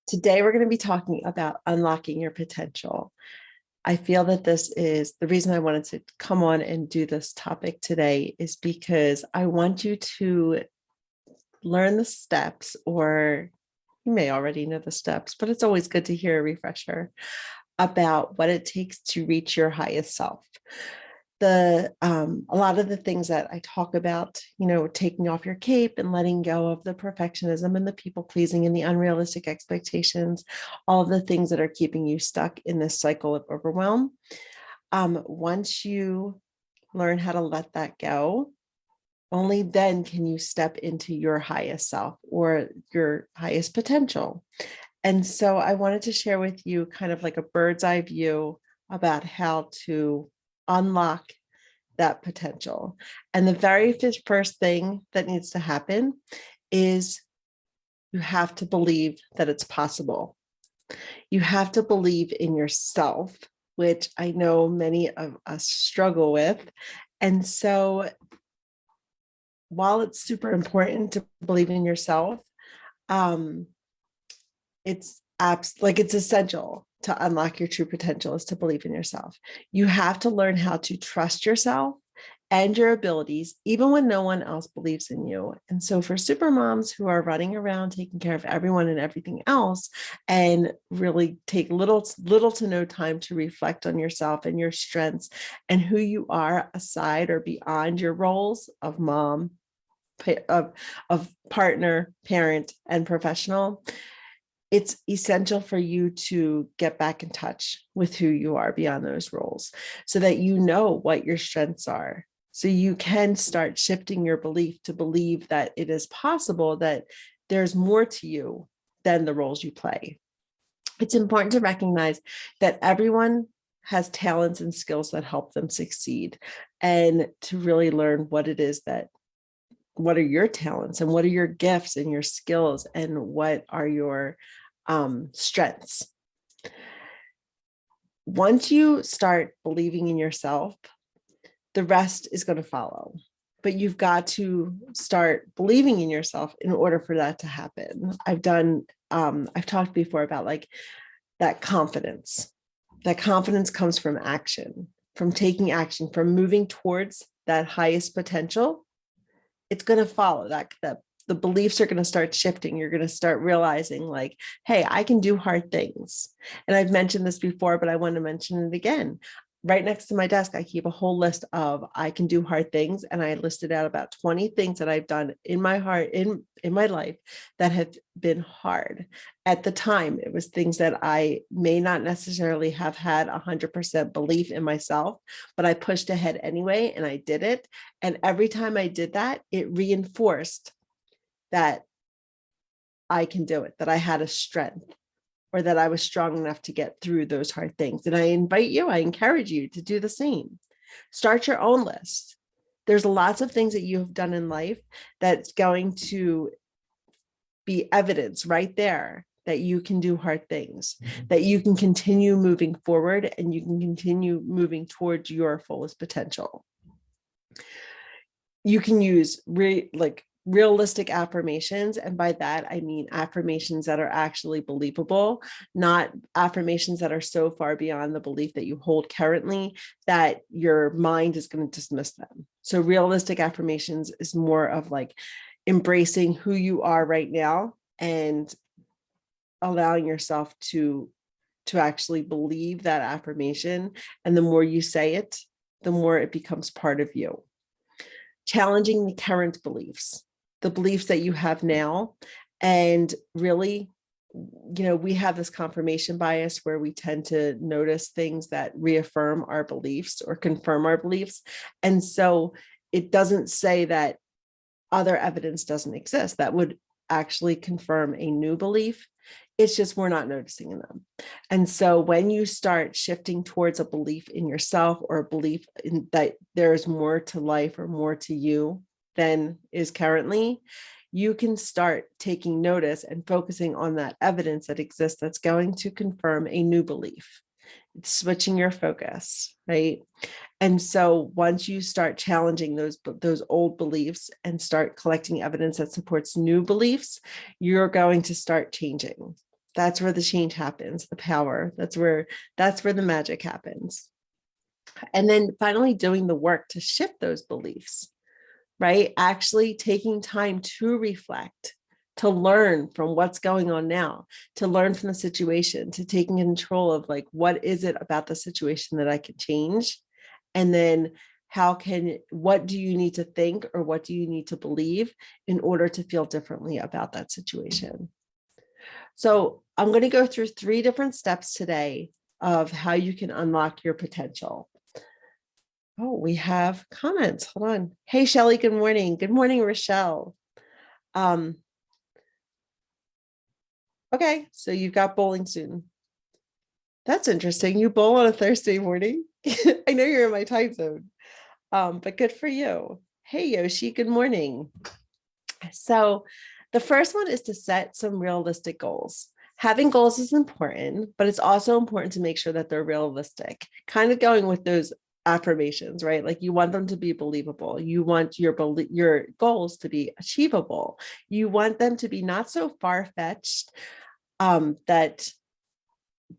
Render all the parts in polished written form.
Today, we're going to be talking about unlocking your potential. I feel that this is the reason I wanted to come on and do this topic today is because I want you to learn the steps, or you may already know the steps, but it's always good to hear a refresher about what it takes to reach your highest self. A lot of the things that I talk about, taking off your cape and letting go of the perfectionism and the people pleasing and the unrealistic expectations, all of the things that are keeping you stuck in this cycle of overwhelm. Once you learn how to let that go, only then can you step into your highest self or your highest potential. And so I wanted to share with you kind of like a bird's eye view about how to unlock that potential. And the very first thing that needs to happen is you have to believe that it's possible. You have to believe in yourself, which I know many of us struggle with. And so while it's super important to believe in yourself, it's essential to unlock your true potential is to believe in yourself. You have to learn how to trust yourself and your abilities, even when no one else believes in you. And so for super moms who are running around taking care of everyone and everything else, and really take little to no time to reflect on yourself and your strengths and who you are aside or beyond your roles of mom, of partner, parent, and professional, it's essential for you to get back in touch with who you are beyond those roles so that you know what your strengths are. So you can start shifting your belief to believe that it is possible that there's more to you than the roles you play. It's important to recognize that everyone has talents and skills that help them succeed, and to really learn what are your talents and what are your gifts and your skills and what are your strengths. Once you start believing in yourself, the rest is going to follow. But you've got to start believing in yourself in order for that to happen. I've talked before about like that confidence. That confidence comes from action, from taking action, from moving towards that highest potential. It's going to follow that the beliefs are going to start shifting. You're going to start realizing like, hey, I can do hard things. And I've mentioned this before, but I want to mention it again. Right next to my desk, I keep a whole list of I can do hard things. And I listed out about 20 things that I've done in my heart, in my life that have been hard. At the time, it was things that I may not necessarily have had 100% belief in myself, but I pushed ahead anyway, and I did it. And every time I did that, it reinforced that I can do it, that I had a strength, or that I was strong enough to get through those hard things. And I encourage you to do the same. Start your own list. There's lots of things that you have done in life that's going to be evidence right there that you can do hard things, that you can continue moving forward, and you can continue moving towards your fullest potential. You can use realistic affirmations. And by that, I mean affirmations that are actually believable, not affirmations that are so far beyond the belief that you hold currently that your mind is going to dismiss them. So realistic affirmations is more of like embracing who you are right now and allowing yourself to actually believe that affirmation. And the more you say it, the more it becomes part of you. Challenging the current beliefs, the beliefs that you have now. And really, we have this confirmation bias where we tend to notice things that reaffirm our beliefs or confirm our beliefs. And so it doesn't say that other evidence doesn't exist that would actually confirm a new belief. It's just we're not noticing them. And so when you start shifting towards a belief in yourself, or a belief in that there's more to life or more to you than is currently, you can start taking notice and focusing on that evidence that exists that's going to confirm a new belief. It's switching your focus, right? And so once you start challenging those old beliefs and start collecting evidence that supports new beliefs, you're going to start changing. That's where the change happens, the power. That's where the magic happens. And then finally doing the work to shift those beliefs, right? Actually taking time to reflect, to learn from what's going on now, to learn from the situation, to taking control of like, what is it about the situation that I can change? And then what do you need to think, or what do you need to believe in order to feel differently about that situation? So I'm going to go through 3 different steps today of how you can unlock your potential. Oh, we have comments. Hold on. Hey, Shelly, good morning. Good morning, Rochelle. Okay, so you've got bowling soon. That's interesting. You bowl on a Thursday morning. I know you're in my time zone, but good for you. Hey, Yoshi, good morning. So the first one is to set some realistic goals. Having goals is important, but it's also important to make sure that they're realistic. Kind of going with those affirmations, right? Like you want them to be believable. You want your goals to be achievable. You want them to be not so far-fetched that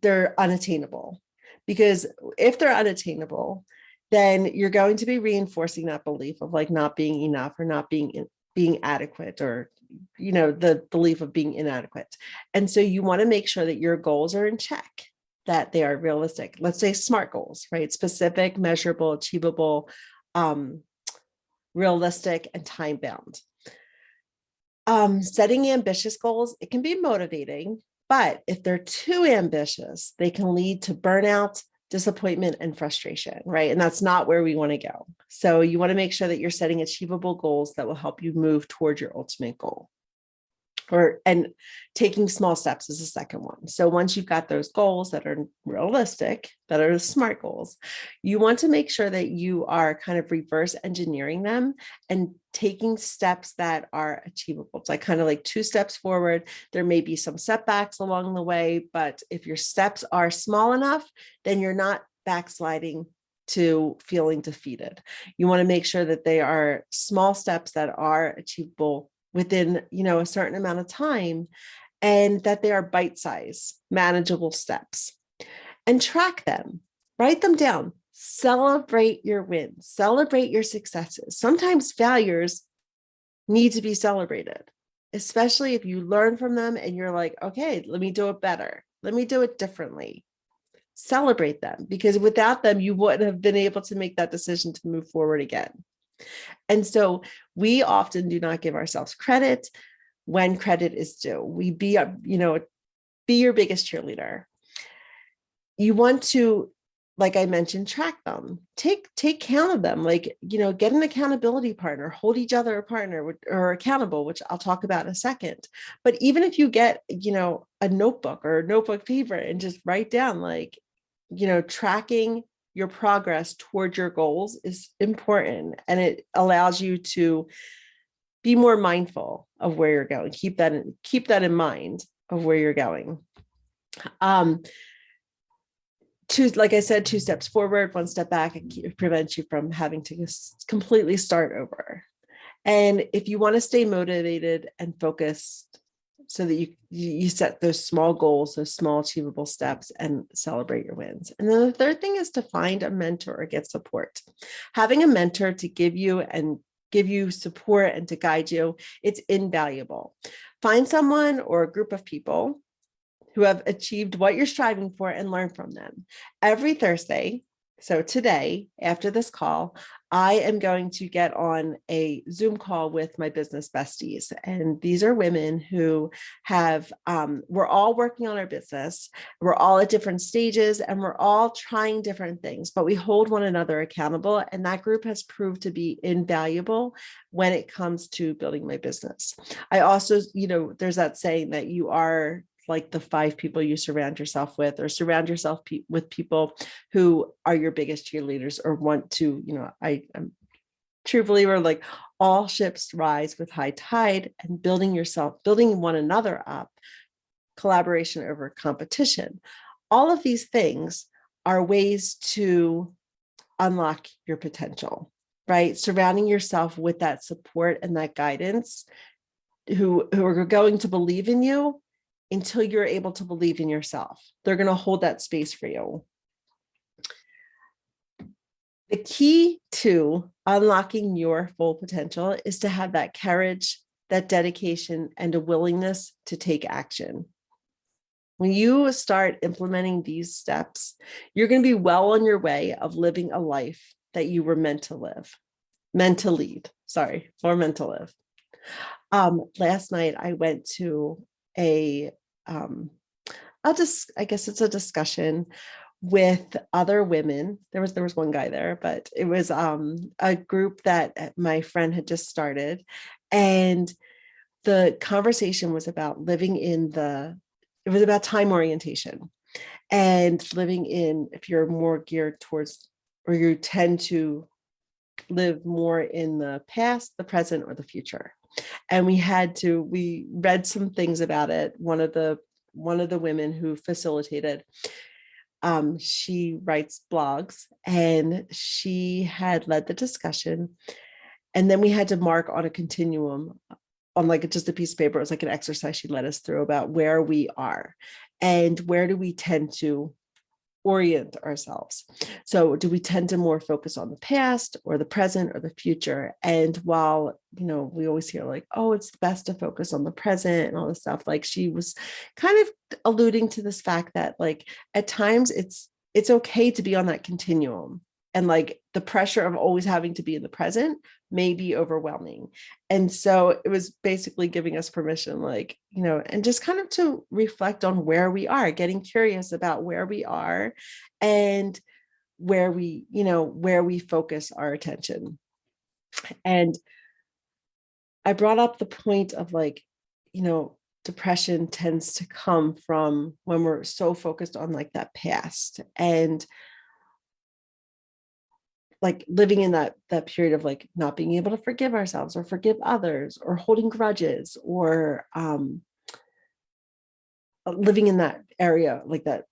they're unattainable. Because if they're unattainable, then you're going to be reinforcing that belief of like not being enough, or not being adequate, or the belief of being inadequate. And so you want to make sure that your goals are in check, that they are realistic. Let's say SMART goals, right? Specific, measurable, achievable, realistic, and time bound. Setting ambitious goals, it can be motivating, but if they're too ambitious, they can lead to burnout, disappointment, and frustration, right? And that's not where we want to go. So you want to make sure that you're setting achievable goals that will help you move toward your ultimate goal. And taking small steps is the second one. So once you've got those goals that are realistic, that are the SMART goals, you want to make sure that you are kind of reverse engineering them and taking steps that are achievable. It's like kind of like 2 steps forward. There may be some setbacks along the way, but if your steps are small enough, then you're not backsliding to feeling defeated. You want to make sure that they are small steps that are achievable within, a certain amount of time, and that they are bite-sized, manageable steps. And track them, write them down, celebrate your wins, celebrate your successes. Sometimes failures need to be celebrated, especially if you learn from them and you're like, okay, let me do it better. Let me do it differently. Celebrate them, because without them, you wouldn't have been able to make that decision to move forward again. And so we often do not give ourselves credit when credit is due. We be your biggest cheerleader. You want to, like I mentioned, track them, take count of them, like, get an accountability partner, hold each other a partner or accountable, which I'll talk about in a second. But even if you get, a notebook or notebook paper and just write down, like, tracking your progress toward your goals is important, and it allows you to be more mindful of where you're going. Keep that in mind of where you're going. Like I said, 2 steps forward, 1 step back. It prevents you from having to completely start over. And if you want to stay motivated and focused, so that you set those small goals, those small achievable steps, and celebrate your wins. And then the third thing is to find a mentor or get support. Having a mentor to give you support and to guide you, it's invaluable. Find someone or a group of people who have achieved what you're striving for and learn from them. Every Thursday, so today, after this call, I am going to get on a Zoom call with my business besties. And these are women who we're all working on our business. We're all at different stages and we're all trying different things, but we hold one another accountable. And that group has proved to be invaluable when it comes to building my business. I also, there's that saying that you are like the 5 people you surround yourself with, or surround yourself with people who are your biggest cheerleaders, or want to, I'm a true believer, like all ships rise with high tide, and building one another up, collaboration over competition. All of these things are ways to unlock your potential, right? Surrounding yourself with that support and that guidance who are going to believe in you until you're able to believe in yourself. They're going to hold that space for you. The key to unlocking your full potential is to have that courage, that dedication, and a willingness to take action. When you start implementing these steps, you're going to be well on your way of living a life that you were meant to live, meant to lead, or meant to live. Last night I went to I guess it's a discussion with other women. There was one guy there, but it was a group that my friend had just started. And the conversation was about it was about time orientation and living in, if you're more geared towards, or you tend to live more in the past, the present, or the future. And we read some things about it. One of the women who facilitated, she writes blogs, and she had led the discussion. And then we had to mark on a continuum on like just a piece of paper. It was like an exercise she led us through about where we are and where do we tend to orient ourselves. So do we tend to more focus on the past or the present or the future? And while, we always hear like, oh, it's best to focus on the present and all this stuff, like she was kind of alluding to this fact that like at times it's okay to be on that continuum. And like the pressure of always having to be in the present may be overwhelming. And so it was basically giving us permission, like, and just kind of to reflect on where we are, getting curious about where we are and where we focus our attention. And I brought up the point of like, depression tends to come from when we're so focused on like that past and like living in that period of like not being able to forgive ourselves or forgive others or holding grudges or living in that area, like that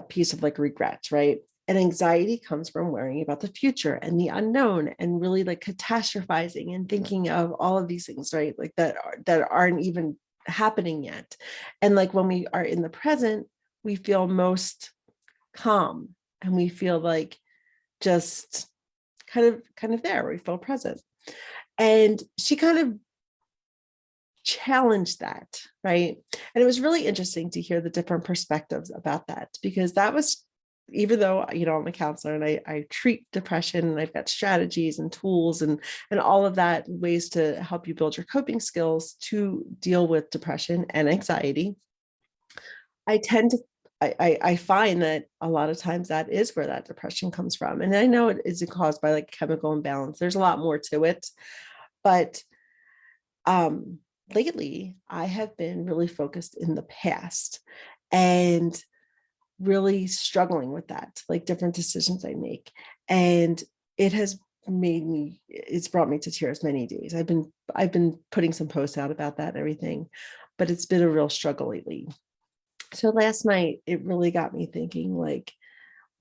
piece of like regrets, right? And anxiety comes from worrying about the future and the unknown and really like catastrophizing and thinking of all of these things, right? Like that aren't even happening yet. And like when we are in the present, we feel most calm and we feel like just kind of there, we feel present. And she kind of challenged that, right? And it was really interesting to hear the different perspectives about that, because that was, even though, I'm a counselor and I treat depression and I've got strategies and tools and all of that, ways to help you build your coping skills to deal with depression and anxiety. I find that a lot of times that is where that depression comes from. And I know it is caused by like chemical imbalance. There's a lot more to it. But lately, I have been really focused in the past and really struggling with that, like different decisions I make. And it has it's brought me to tears many days. I've been putting some posts out about that and everything, but it's been a real struggle lately. So last night, it really got me thinking, like,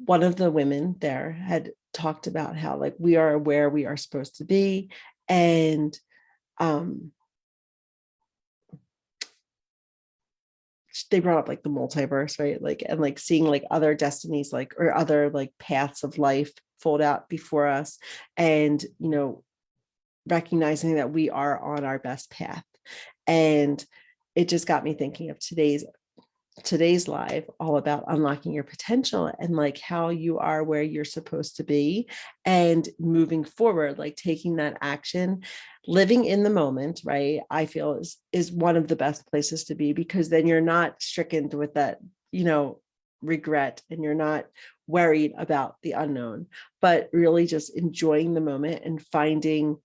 one of the women there had talked about how like we are where we are supposed to be. And they brought up like the multiverse, right? Like, and like seeing like other destinies, like, or other like paths of life fold out before us, and, recognizing that we are on our best path. And it just got me thinking of today's live, all about unlocking your potential and like how you are where you're supposed to be and moving forward, like taking that action, living in the moment, right? I feel is one of the best places to be, because then you're not stricken with that, regret, and you're not worried about the unknown, but really just enjoying the moment and finding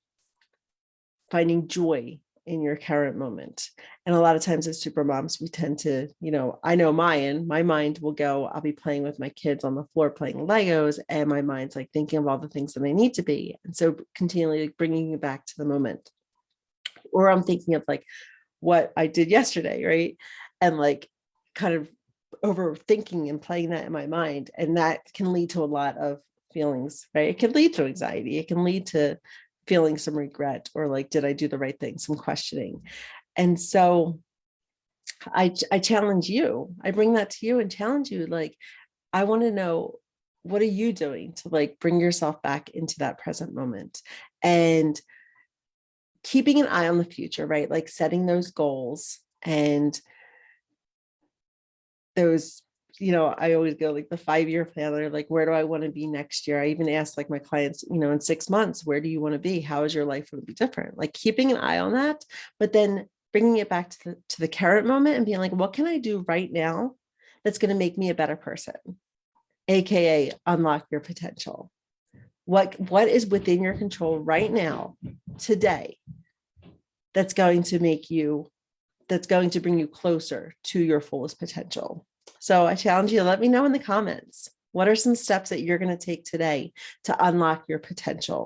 joy in your current moment. And a lot of times as super moms, we tend to, I know my mind will go, I'll be playing with my kids on the floor playing Legos, and my mind's like thinking of all the things that I need to be. And so continually bringing you back to the moment. Or I'm thinking of like what I did yesterday, right? And like kind of overthinking and playing that in my mind. And that can lead to a lot of feelings, right? It can lead to anxiety. It can lead to feeling some regret, or like, did I do the right thing? Some questioning. And so I challenge you. I bring that to you and challenge you. Like, I want to know, what are you doing to like bring yourself back into that present moment and keeping an eye on the future, right? Like setting those goals and those, I always go like the 5-year planner, like, where do I want to be next year? I even ask like my clients, in 6 months, where do you want to be? How is your life going to be different? Like keeping an eye on that, but then bringing it back to the current moment and being like, what can I do right now that's going to make me a better person? AKA unlock your potential. What is within your control right now, today, that's going to bring you closer to your fullest potential. So I challenge you to let me know in the comments, what are some steps that you're going to take today to unlock your potential?